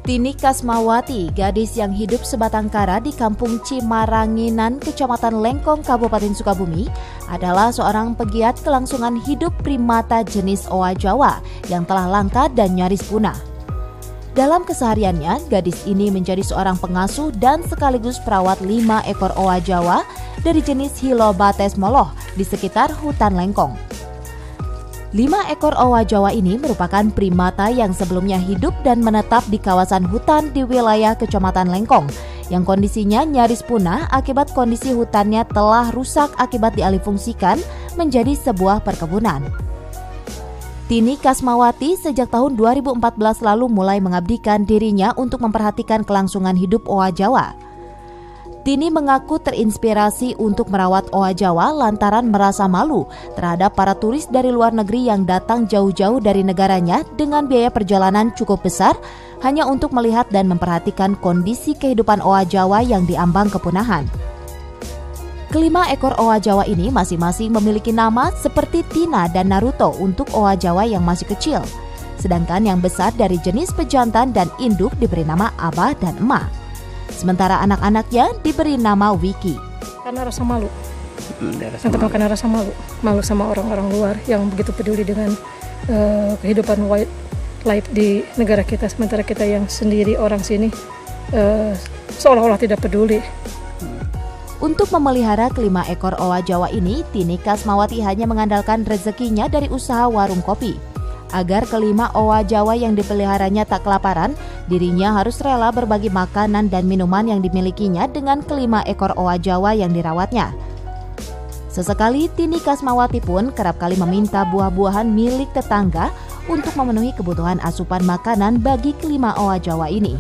Tini Kasmawati, gadis yang hidup sebatang kara di kampung Cimaranginan, Kecamatan Lengkong, Kabupaten Sukabumi, adalah seorang pegiat kelangsungan hidup primata jenis Owa Jawa yang telah langka dan nyaris punah. Dalam kesehariannya, gadis ini menjadi seorang pengasuh dan sekaligus perawat 5 ekor Owa Jawa dari jenis Hilobates moloh di sekitar hutan Lengkong. 5 ekor Owa Jawa ini merupakan primata yang sebelumnya hidup dan menetap di kawasan hutan di wilayah Kecamatan Lengkong yang kondisinya nyaris punah akibat kondisi hutannya telah rusak akibat dialihfungsikan menjadi sebuah perkebunan. Tini Kasmawati sejak tahun 2014 lalu mulai mengabdikan dirinya untuk memperhatikan kelangsungan hidup Owa Jawa. Tini mengaku terinspirasi untuk merawat Owa Jawa lantaran merasa malu terhadap para turis dari luar negeri yang datang jauh-jauh dari negaranya dengan biaya perjalanan cukup besar hanya untuk melihat dan memperhatikan kondisi kehidupan Owa Jawa yang diambang kepunahan. Kelima ekor Owa Jawa ini masing-masing memiliki nama seperti Tina dan Naruto untuk Owa Jawa yang masih kecil, sedangkan yang besar dari jenis pejantan dan induk diberi nama Abah dan Emak. Sementara anak-anaknya diberi nama Wiki. Karena rasa malu. Karena rasa malu sama orang-orang luar yang begitu peduli dengan kehidupan wildlife di negara kita, sementara kita yang sendiri orang sini seolah-olah tidak peduli. Untuk memelihara kelima ekor Owa Jawa ini, Tini Kasmawati hanya mengandalkan rezekinya dari usaha warung kopi. Agar kelima Owa Jawa yang dipeliharanya tak kelaparan, dirinya harus rela berbagi makanan dan minuman yang dimilikinya dengan kelima ekor Owa Jawa yang dirawatnya. Sesekali Tini Kasmawati pun kerap kali meminta buah-buahan milik tetangga untuk memenuhi kebutuhan asupan makanan bagi kelima Owa Jawa ini.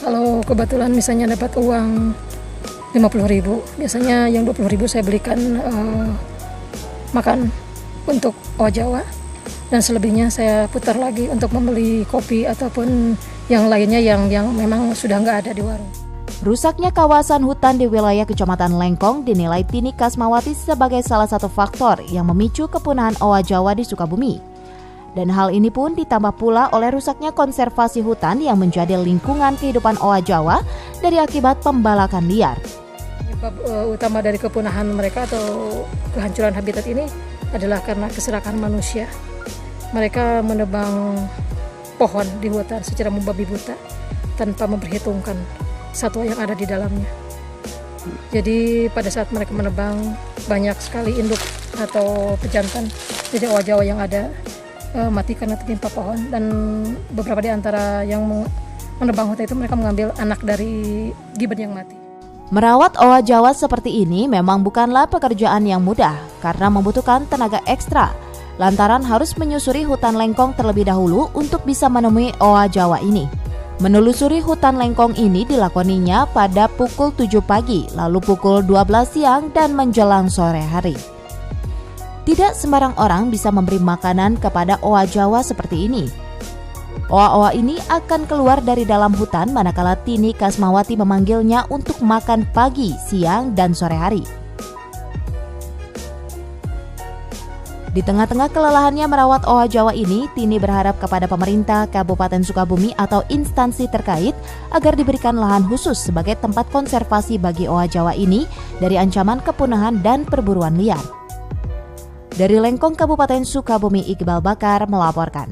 Kalau kebetulan misalnya dapat uang 50.000, biasanya yang 20.000 saya belikan makan untuk Owa Jawa. Dan selebihnya saya putar lagi untuk membeli kopi ataupun yang lainnya yang memang sudah nggak ada di warung. Rusaknya kawasan hutan di wilayah Kecamatan Lengkong dinilai Tini Kasmawati sebagai salah satu faktor yang memicu kepunahan Owa Jawa di Sukabumi. Dan hal ini pun ditambah pula oleh rusaknya konservasi hutan yang menjadi lingkungan kehidupan Owa Jawa dari akibat pembalakan liar. Penyebab utama dari kepunahan mereka atau kehancuran habitat ini adalah karena keserakahan manusia. Mereka menebang pohon di hutan secara membabi buta tanpa memperhitungkan satwa yang ada di dalamnya. Jadi pada saat mereka menebang, banyak sekali induk atau pejantan jadi Owa Jawa yang ada mati karena tertimpa pohon, dan beberapa di antara yang menebang hutan itu mereka mengambil anak dari gibbon yang mati. Merawat Owa Jawa seperti ini memang bukanlah pekerjaan yang mudah karena membutuhkan tenaga ekstra. Lantaran harus menyusuri hutan Lengkong terlebih dahulu untuk bisa menemui Owa Jawa ini. Menelusuri hutan Lengkong ini dilakoninya pada pukul 7 pagi, lalu pukul 12 siang dan menjelang sore hari. Tidak sembarang orang bisa memberi makanan kepada Owa Jawa seperti ini. Owa-owa ini akan keluar dari dalam hutan manakala Tini Kasmawati memanggilnya untuk makan pagi, siang, dan sore hari. Di tengah-tengah kelelahannya merawat Owa Jawa ini, Tini berharap kepada pemerintah Kabupaten Sukabumi atau instansi terkait agar diberikan lahan khusus sebagai tempat konservasi bagi Owa Jawa ini dari ancaman kepunahan dan perburuan liar. Dari Lengkong, Kabupaten Sukabumi, Iqbal Bakar melaporkan.